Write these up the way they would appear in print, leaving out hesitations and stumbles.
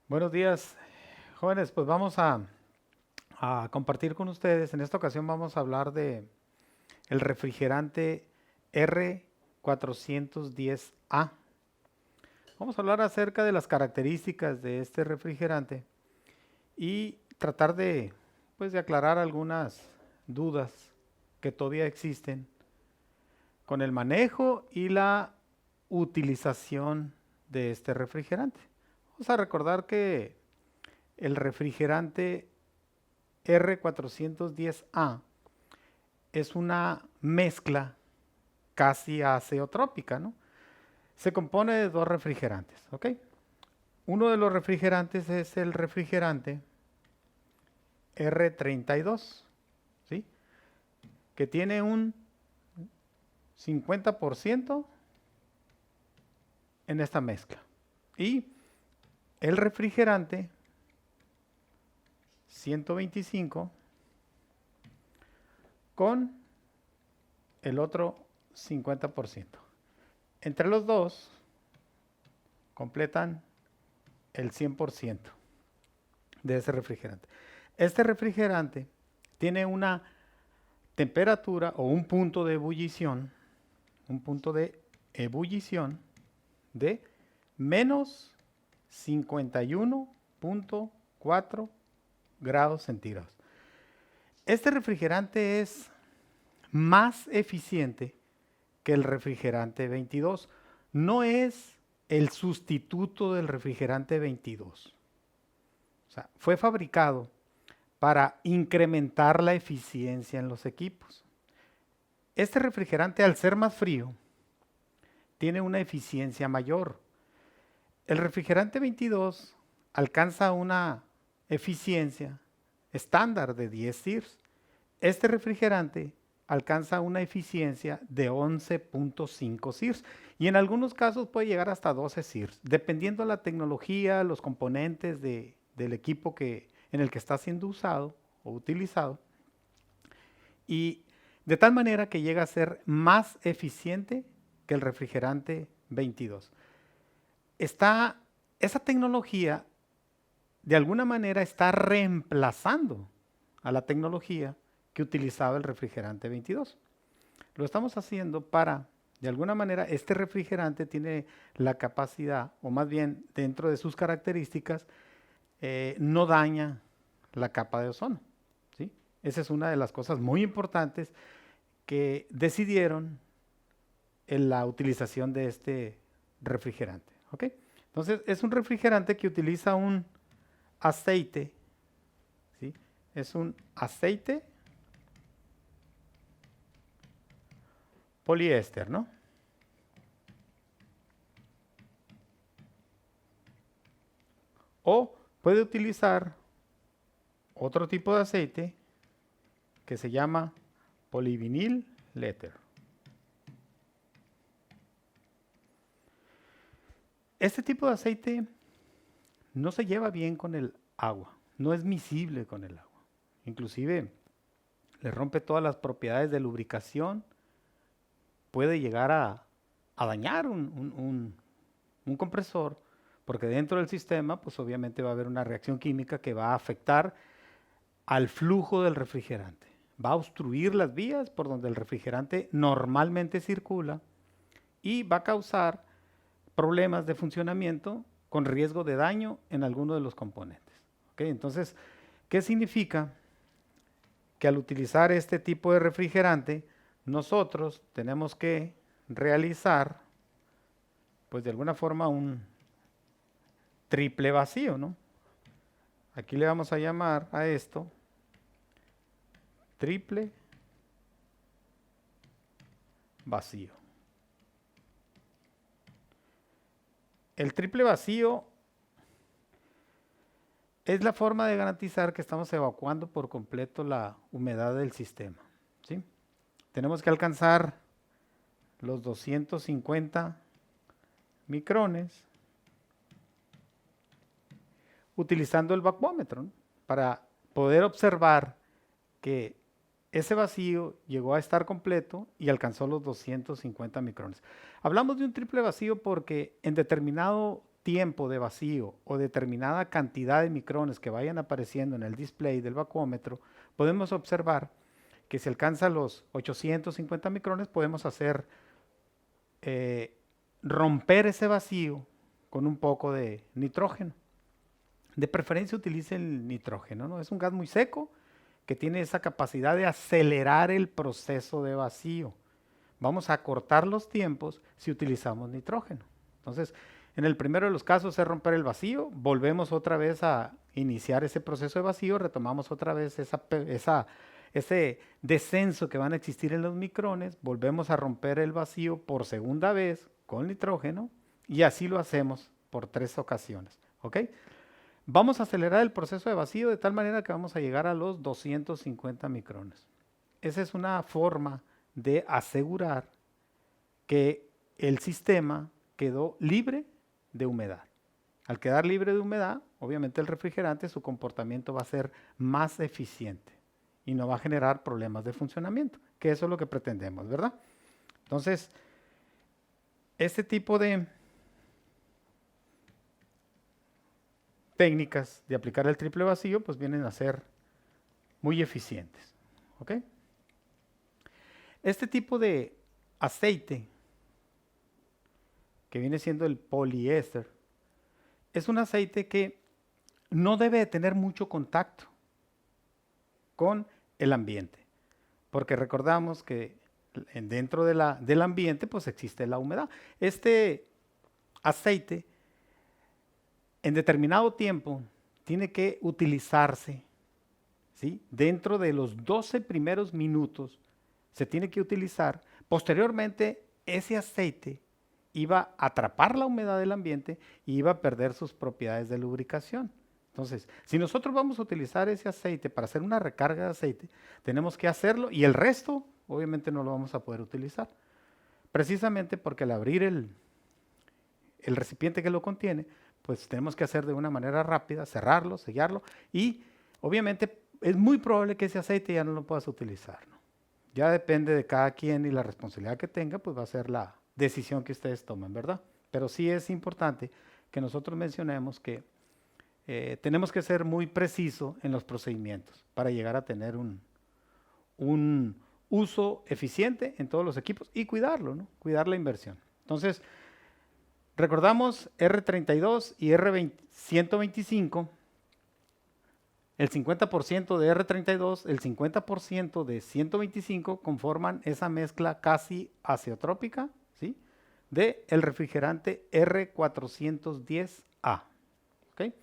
Buenos días, jóvenes. Pues vamos a compartir con ustedes. En esta ocasión vamos a hablar de el refrigerante R410A. Vamos a hablar acerca de las características de este refrigerante y tratar de aclarar algunas dudas que todavía existen con el manejo y la utilización de este refrigerante. Vamos a recordar que el refrigerante R410A es una mezcla casi azeotrópica, ¿no? Se compone de dos refrigerantes, ¿ok? Uno de los refrigerantes es el refrigerante R32, ¿sí? Que tiene un 50% en esta mezcla. Y el refrigerante 125 con el otro 50%. Entre los dos completan el 100% de ese refrigerante. Este refrigerante tiene una temperatura o un punto de ebullición de menos 51.4 grados centígrados. Este refrigerante es más eficiente que el refrigerante 22. No es el sustituto del refrigerante 22. O sea, fue fabricado para incrementar la eficiencia en los equipos. Este refrigerante, al ser más frío, tiene una eficiencia mayor. El refrigerante 22 alcanza una eficiencia estándar de 10 SIRS. Este refrigerante alcanza una eficiencia de 11.5 SIRS y en algunos casos puede llegar hasta 12 SIRS, dependiendo de la tecnología, los componentes del equipo en el que está siendo usado o utilizado, y de tal manera que llega a ser más eficiente que el refrigerante 22. Esa tecnología de alguna manera está reemplazando a la tecnología que utilizaba el refrigerante 22. Lo estamos haciendo de alguna manera, este refrigerante tiene la capacidad, o más bien dentro de sus características, no daña la capa de ozono, ¿sí? Esa es una de las cosas muy importantes que decidieron en la utilización de este refrigerante, ¿ok? Entonces, es un refrigerante que utiliza un aceite, ¿sí? Es un aceite poliéster, ¿no? O puede utilizar otro tipo de aceite que se llama polivinil letter. Este tipo de aceite no se lleva bien con el agua, no es miscible con el agua. Inclusive le rompe todas las propiedades de lubricación, puede llegar a dañar un compresor, porque dentro del sistema, pues obviamente va a haber una reacción química que va a afectar al flujo del refrigerante. Va a obstruir las vías por donde el refrigerante normalmente circula y va a causar problemas de funcionamiento con riesgo de daño en alguno de los componentes. ¿Okay? Entonces, ¿qué significa? Que al utilizar este tipo de refrigerante, nosotros tenemos que realizar, pues de alguna forma, un triple vacío, ¿no? Aquí le vamos a llamar a esto triple vacío. El triple vacío es la forma de garantizar que estamos evacuando por completo la humedad del sistema, ¿sí? Tenemos que alcanzar los 250 micrones utilizando el vacuómetro, ¿no? Para poder observar que ese vacío llegó a estar completo y alcanzó los 250 micrones. Hablamos de un triple vacío porque en determinado tiempo de vacío o determinada cantidad de micrones que vayan apareciendo en el display del vacuómetro, podemos observar que si alcanza los 850 micrones, podemos hacer romper ese vacío con un poco de nitrógeno. De preferencia utilice el nitrógeno, ¿no? Es un gas muy seco que tiene esa capacidad de acelerar el proceso de vacío. Vamos a cortar los tiempos si utilizamos nitrógeno. Entonces, en el primero de los casos es romper el vacío, volvemos otra vez a iniciar ese proceso de vacío, retomamos otra vez ese descenso que van a existir en los micrones, volvemos a romper el vacío por segunda vez con nitrógeno y así lo hacemos por 3 ocasiones. ¿Ok? Vamos a acelerar el proceso de vacío de tal manera que vamos a llegar a los 250 micrones. Esa es una forma de asegurar que el sistema quedó libre de humedad. Al quedar libre de humedad, obviamente el refrigerante, su comportamiento va a ser más eficiente y no va a generar problemas de funcionamiento, que eso es lo que pretendemos, ¿verdad? Entonces, este tipo de técnicas de aplicar el triple vacío, pues vienen a ser muy eficientes, ¿ok? Este tipo de aceite, que viene siendo el poliéster, es un aceite que no debe de tener mucho contacto con el ambiente, porque recordamos que dentro del ambiente pues existe la humedad. Este aceite en determinado tiempo tiene que utilizarse, ¿sí? Dentro de los 12 primeros minutos se tiene que utilizar. Posteriormente ese aceite iba a atrapar la humedad del ambiente y iba a perder sus propiedades de lubricación. Entonces, si nosotros vamos a utilizar ese aceite para hacer una recarga de aceite, tenemos que hacerlo y el resto obviamente no lo vamos a poder utilizar. Precisamente porque al abrir el recipiente que lo contiene, pues tenemos que hacer de una manera rápida, cerrarlo, sellarlo y obviamente es muy probable que ese aceite ya no lo puedas utilizar, ¿no? Ya depende de cada quien y la responsabilidad que tenga, pues va a ser la decisión que ustedes tomen, ¿verdad? Pero sí es importante que nosotros mencionemos que tenemos que ser muy precisos en los procedimientos para llegar a tener un uso eficiente en todos los equipos y cuidarlo, ¿no? Cuidar la inversión. Entonces, recordamos R32 y R125, el 50% de R32, el 50% de 125 conforman esa mezcla casi azeotrópica, ¿sí? De el refrigerante R410A. ¿Okay?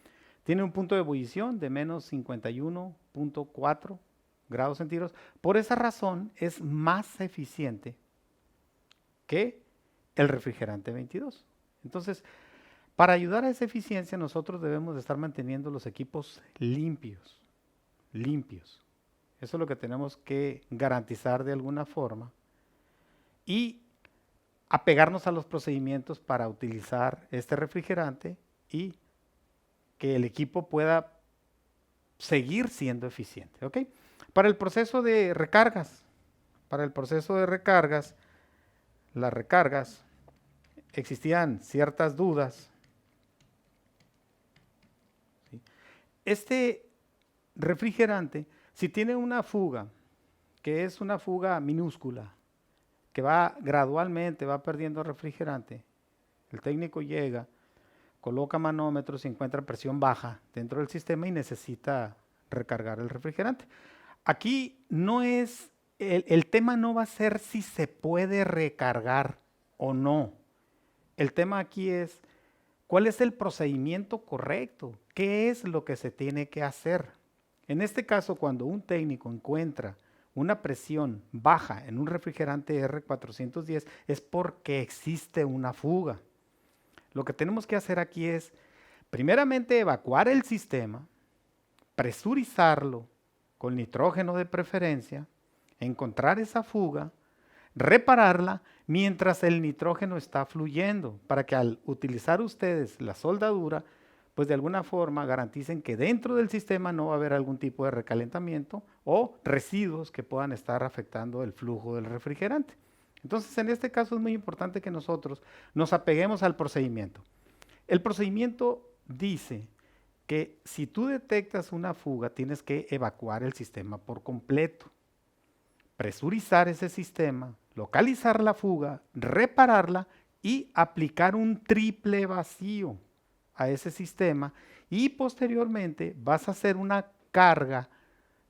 Tiene un punto de ebullición de menos 51.4 grados centígrados. Por esa razón es más eficiente que el refrigerante 22. Entonces, para ayudar a esa eficiencia, nosotros debemos de estar manteniendo los equipos limpios. Eso es lo que tenemos que garantizar de alguna forma. Y apegarnos a los procedimientos para utilizar este refrigerante y que el equipo pueda seguir siendo eficiente. ¿Ok? Para el proceso de recargas, las recargas, existían ciertas dudas. ¿Sí? Este refrigerante, si tiene una fuga, que es una fuga minúscula, que va gradualmente, va perdiendo refrigerante, el técnico llega, coloca manómetros y encuentra presión baja dentro del sistema y necesita recargar el refrigerante. Aquí no es, el tema no va a ser si se puede recargar o no. El tema aquí es, ¿cuál es el procedimiento correcto? ¿Qué es lo que se tiene que hacer? En este caso, cuando un técnico encuentra una presión baja en un refrigerante R410, es porque existe una fuga. Lo que tenemos que hacer aquí es, primeramente, evacuar el sistema, presurizarlo con nitrógeno de preferencia, encontrar esa fuga, repararla mientras el nitrógeno está fluyendo, para que al utilizar ustedes la soldadura, pues de alguna forma garanticen que dentro del sistema no va a haber algún tipo de recalentamiento o residuos que puedan estar afectando el flujo del refrigerante. Entonces, en este caso es muy importante que nosotros nos apeguemos al procedimiento. El procedimiento dice que si tú detectas una fuga, tienes que evacuar el sistema por completo, presurizar ese sistema, localizar la fuga, repararla y aplicar un triple vacío a ese sistema y posteriormente vas a hacer una carga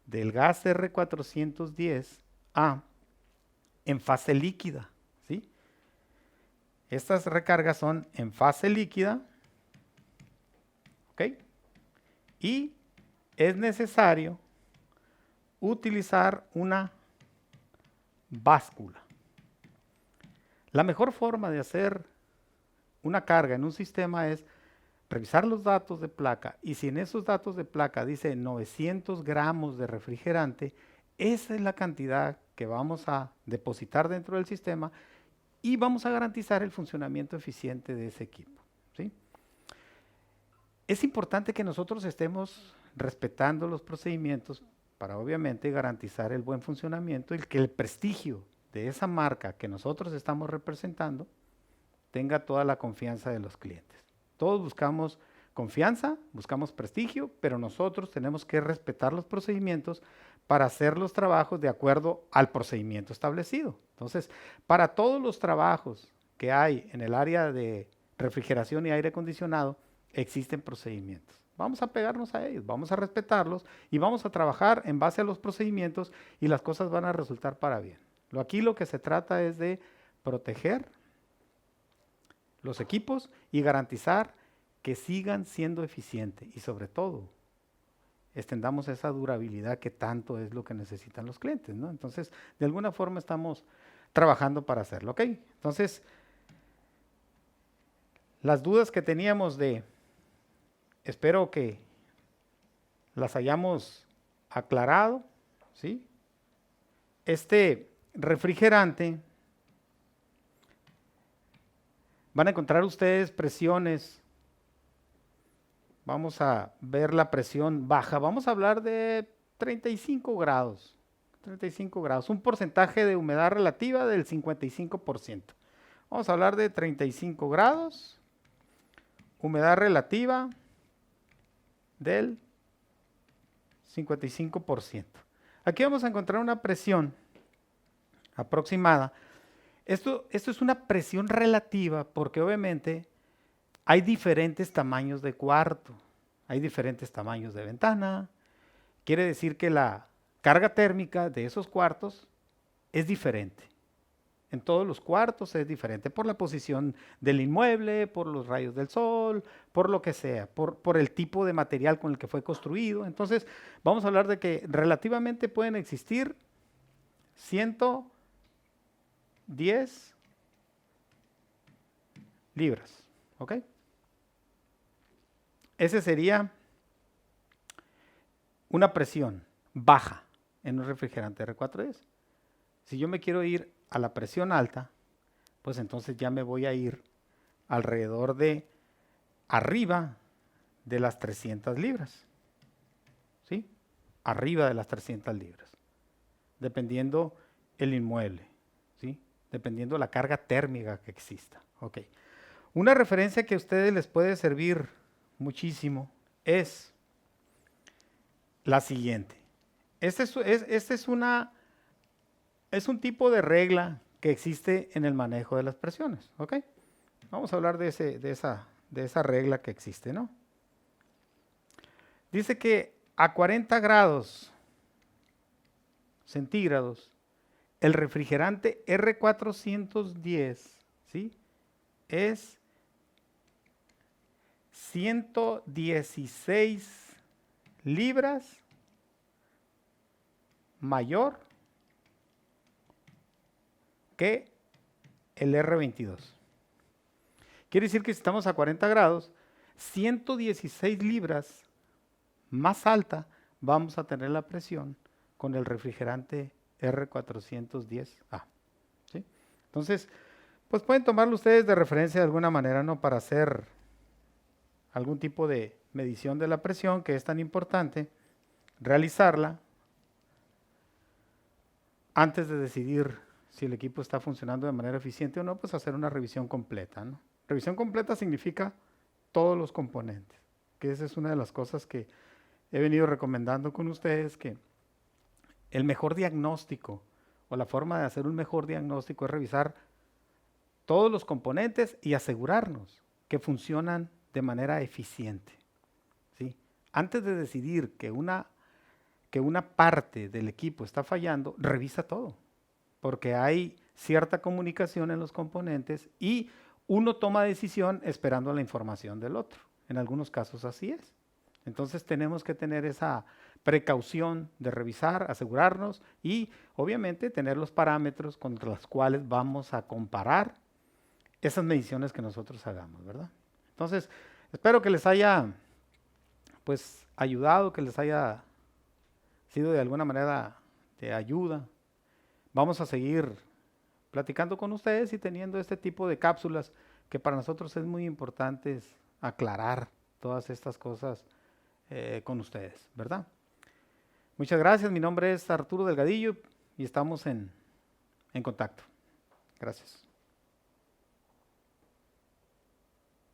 del gas R410A en fase líquida, ¿sí? Estas recargas son en fase líquida, ¿ok? Y es necesario utilizar una báscula. La mejor forma de hacer una carga en un sistema es revisar los datos de placa y si en esos datos de placa dice 900 gramos de refrigerante, esa es la cantidad que vamos a depositar dentro del sistema y vamos a garantizar el funcionamiento eficiente de ese equipo, ¿sí? Es importante que nosotros estemos respetando los procedimientos para obviamente garantizar el buen funcionamiento y que el prestigio de esa marca que nosotros estamos representando tenga toda la confianza de los clientes. Todos buscamos confianza, buscamos prestigio, pero nosotros tenemos que respetar los procedimientos para hacer los trabajos de acuerdo al procedimiento establecido. Entonces, para todos los trabajos que hay en el área de refrigeración y aire acondicionado, existen procedimientos. Vamos a pegarnos a ellos, vamos a respetarlos y vamos a trabajar en base a los procedimientos y las cosas van a resultar para bien. Aquí lo que se trata es de proteger los equipos y garantizar que sigan siendo eficientes y sobre todo extendamos esa durabilidad que tanto es lo que necesitan los clientes, ¿no? Entonces, de alguna forma estamos trabajando para hacerlo, ¿ok? Entonces, las dudas que teníamos espero que las hayamos aclarado, ¿sí? Este refrigerante, van a encontrar ustedes presiones. Vamos a ver la presión baja. Vamos a hablar de 35 grados. 35 grados. Un porcentaje de humedad relativa del 55%. Vamos a hablar de 35 grados. Humedad relativa del 55%. Aquí vamos a encontrar una presión aproximada. Esto es una presión relativa porque obviamente hay diferentes tamaños de cuarto, hay diferentes tamaños de ventana. Quiere decir que la carga térmica de esos cuartos es diferente. En todos los cuartos es diferente por la posición del inmueble, por los rayos del sol, por lo que sea, por el tipo de material con el que fue construido. Entonces, vamos a hablar de que relativamente pueden existir 110 libras, ¿ok? Ese sería una presión baja en un refrigerante R410. Si yo me quiero ir a la presión alta, pues entonces ya me voy a ir alrededor de arriba de las 300 libras. ¿Sí? Arriba de las 300 libras. Dependiendo el inmueble, ¿sí? Dependiendo la carga térmica que exista. Ok. Una referencia que a ustedes les puede servir muchísimo es la siguiente. Este es un tipo de regla que existe en el manejo de las presiones, ¿ok? Vamos a hablar de esa regla que existe, ¿no? Dice que a 40 grados centígrados, el refrigerante R410, ¿sí? Es 116 libras mayor que el R22. Quiere decir que si estamos a 40 grados, 116 libras más alta vamos a tener la presión con el refrigerante R410A. ¿Sí? Entonces, pues pueden tomarlo ustedes de referencia de alguna manera, ¿no? Para hacer algún tipo de medición de la presión que es tan importante, realizarla antes de decidir si el equipo está funcionando de manera eficiente o no, pues hacer una revisión completa, ¿no? Revisión completa significa todos los componentes, que esa es una de las cosas que he venido recomendando con ustedes, que el mejor diagnóstico o la forma de hacer un mejor diagnóstico es revisar todos los componentes y asegurarnos que funcionan de manera eficiente, ¿sí? Antes de decidir que una parte del equipo está fallando, revisa todo, porque hay cierta comunicación en los componentes y uno toma decisión esperando la información del otro. En algunos casos así es. Entonces tenemos que tener esa precaución de revisar, asegurarnos y obviamente tener los parámetros contra los cuales vamos a comparar esas mediciones que nosotros hagamos, ¿verdad? Entonces, espero que les haya pues ayudado, que les haya sido de alguna manera de ayuda. Vamos a seguir platicando con ustedes y teniendo este tipo de cápsulas que para nosotros es muy importante aclarar todas estas cosas con ustedes, ¿verdad? Muchas gracias, mi nombre es Arturo Delgadillo y estamos en contacto. Gracias.